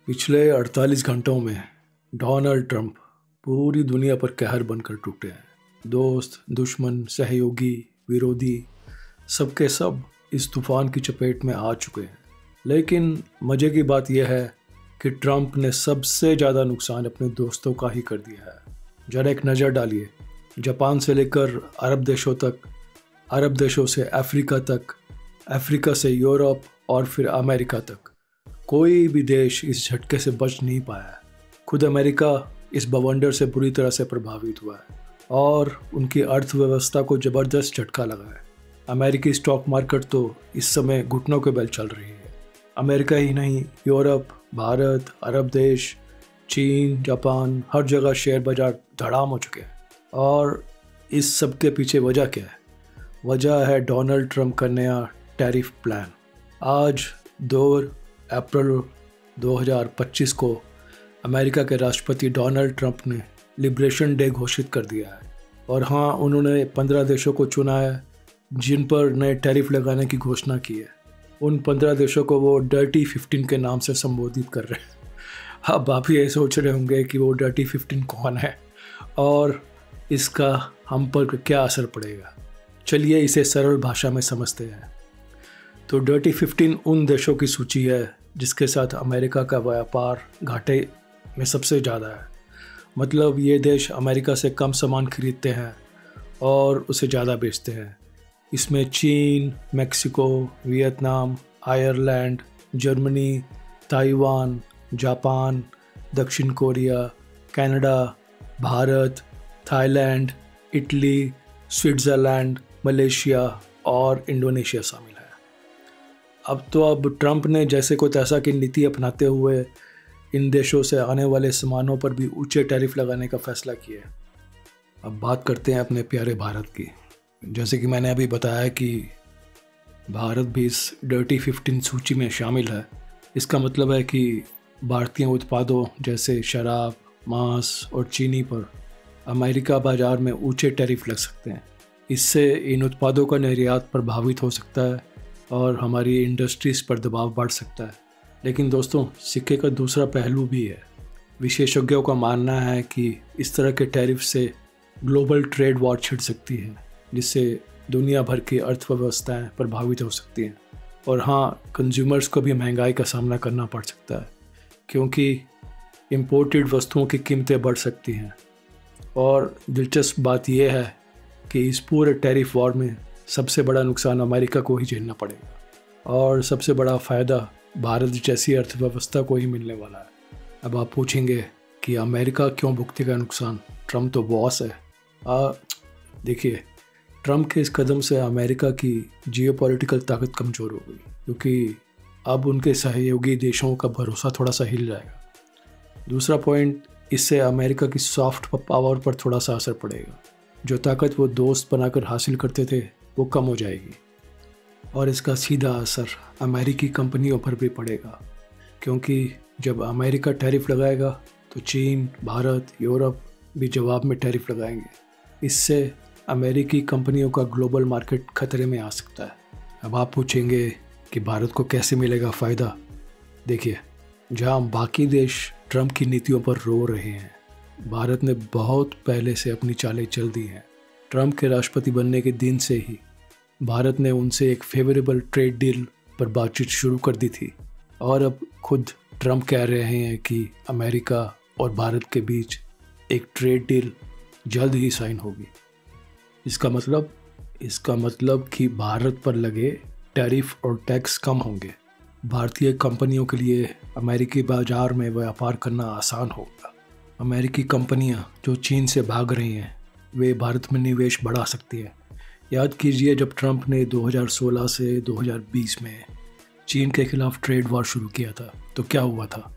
पिछले 48 घंटों में डोनाल्ड ट्रंप पूरी दुनिया पर कहर बनकर टूटे हैं। दोस्त, दुश्मन, सहयोगी, विरोधी, सबके सब इस तूफान की चपेट में आ चुके हैं। लेकिन मज़े की बात यह है कि ट्रंप ने सबसे ज़्यादा नुकसान अपने दोस्तों का ही कर दिया है। जरा एक नज़र डालिए, जापान से लेकर अरब देशों तक, अरब देशों से अफ्रीका तक, अफ्रीका से यूरोप और फिर अमेरिका तक, कोई भी देश इस झटके से बच नहीं पाया है। खुद अमेरिका इस बवंडर से बुरी तरह से प्रभावित हुआ है और उनकी अर्थव्यवस्था को ज़बरदस्त झटका लगा है। अमेरिकी स्टॉक मार्केट तो इस समय घुटनों के बल चल रही है। अमेरिका ही नहीं, यूरोप, भारत, अरब देश, चीन, जापान, हर जगह शेयर बाजार धड़ाम हो चुके हैं। और इस सब के पीछे वजह क्या है? वजह है डोनाल्ड ट्रंप का नया टैरिफ प्लान। आज 2 अप्रैल 2025 को अमेरिका के राष्ट्रपति डोनाल्ड ट्रंप ने लिबरेशन डे घोषित कर दिया है। और हाँ, उन्होंने 15 देशों को चुना है जिन पर नए टैरिफ लगाने की घोषणा की है। उन 15 देशों को वो डर्टी 15 के नाम से संबोधित कर रहे हैं। अब आप ये सोच रहे होंगे कि वो डर्टी 15 कौन है और इसका हम पर क्या असर पड़ेगा। चलिए इसे सरल भाषा में समझते हैं। तो डर्टी 15 उन देशों की सूची है जिसके साथ अमेरिका का व्यापार घाटे में सबसे ज़्यादा है। मतलब ये देश अमेरिका से कम सामान खरीदते हैं और उसे ज़्यादा बेचते हैं। इसमें चीन, Mexico, Vietnam, Ireland, Germany, Taiwan, Japan, दक्षिण Korea, Canada, Bharat, Thailand, Italy, Switzerland, Malaysia और इंडोनेशिया शामिल है। अब ट्रंप ने जैसे को तैसा की नीति अपनाते हुए इन देशों से आने वाले सामानों पर भी ऊंचे टैरिफ लगाने का फैसला किया। अब बात करते हैं अपने प्यारे भारत की। जैसे कि मैंने अभी बताया कि भारत भी इस डर्टी 15 सूची में शामिल है। इसका मतलब है कि भारतीय उत्पादों जैसे शराब, मांस और चीनी पर अमेरिका बाज़ार में ऊंचे टैरिफ लग सकते हैं। इससे इन उत्पादों का निर्यात प्रभावित हो सकता है और हमारी इंडस्ट्रीज़ पर दबाव बढ़ सकता है। लेकिन दोस्तों, सिक्के का दूसरा पहलू भी है। विशेषज्ञों का मानना है कि इस तरह के टैरिफ से ग्लोबल ट्रेड वॉर छिड़ सकती है, जिससे दुनिया भर की अर्थव्यवस्थाएं प्रभावित हो सकती हैं। और हाँ, कंज्यूमर्स को भी महंगाई का सामना करना पड़ सकता है क्योंकि इम्पोर्टेड वस्तुओं की कीमतें बढ़ सकती हैं। और दिलचस्प बात यह है कि इस पूरे टैरिफ वॉर में सबसे बड़ा नुकसान अमेरिका को ही झेलना पड़ेगा और सबसे बड़ा फ़ायदा भारत जैसी अर्थव्यवस्था को ही मिलने वाला है। अब आप पूछेंगे कि अमेरिका क्यों भुगतेगा नुकसान? ट्रंप तो बॉस है। देखिए, ट्रंप के इस कदम से अमेरिका की जियोपॉलिटिकल ताकत कमज़ोर हो गई क्योंकि अब उनके सहयोगी देशों का भरोसा थोड़ा सा हिल जाएगा। दूसरा पॉइंट, इससे अमेरिका की सॉफ्ट पावर पर थोड़ा सा असर पड़ेगा। जो ताकत वो दोस्त बनाकर हासिल करते थे वो कम हो जाएगी और इसका सीधा असर अमेरिकी कंपनियों पर भी पड़ेगा क्योंकि जब अमेरिका टैरिफ लगाएगा तो चीन, भारत, यूरोप भी जवाब में टैरिफ लगाएंगे। इससे अमेरिकी कंपनियों का ग्लोबल मार्केट खतरे में आ सकता है। अब आप पूछेंगे कि भारत को कैसे मिलेगा फ़ायदा? देखिए, जहां बाकी देश ट्रंप की नीतियों पर रो रहे हैं, भारत ने बहुत पहले से अपनी चालें चल दी हैं। ट्रंप के राष्ट्रपति बनने के दिन से ही भारत ने उनसे एक फेवरेबल ट्रेड डील पर बातचीत शुरू कर दी थी और अब खुद ट्रंप कह रहे हैं कि अमेरिका और भारत के बीच एक ट्रेड डील जल्द ही साइन होगी। इसका मतलब कि भारत पर लगे टैरिफ और टैक्स कम होंगे। भारतीय कंपनियों के लिए अमेरिकी बाजार में व्यापार करना आसान होगा। अमेरिकी कंपनियां जो चीन से भाग रही हैं वे भारत में निवेश बढ़ा सकती हैं। याद कीजिए, जब ट्रंप ने 2016 से 2020 में चीन के खिलाफ ट्रेड वॉर शुरू किया था तो क्या हुआ था?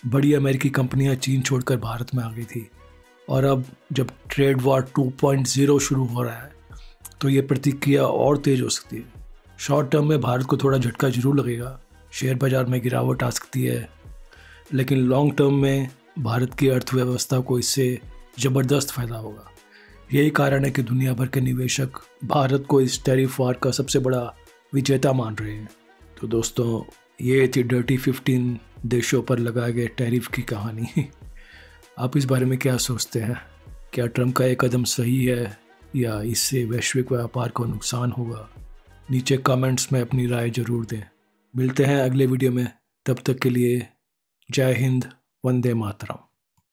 बड़ी अमेरिकी कंपनियां चीन छोड़कर भारत में आ गई थी। और अब जब ट्रेड वॉर 2.0 शुरू हो रहा है तो ये प्रतिक्रिया और तेज़ हो सकती है। शॉर्ट टर्म में भारत को थोड़ा झटका जरूर लगेगा, शेयर बाज़ार में गिरावट आ सकती है, लेकिन लॉन्ग टर्म में भारत की अर्थव्यवस्था को इससे ज़बरदस्त फ़ायदा होगा। यही कारण है कि दुनिया भर के निवेशक भारत को इस टैरिफ वार का सबसे बड़ा विजेता मान रहे हैं। तो दोस्तों, ये थी डर्टी 15 देशों पर लगाए गए टैरिफ की कहानी। आप इस बारे में क्या सोचते हैं? क्या ट्रम्प का ये कदम सही है या इससे वैश्विक व्यापार को नुकसान होगा? नीचे कमेंट्स में अपनी राय जरूर दें। मिलते हैं अगले वीडियो में, तब तक के लिए जय हिंद, वंदे मातरम।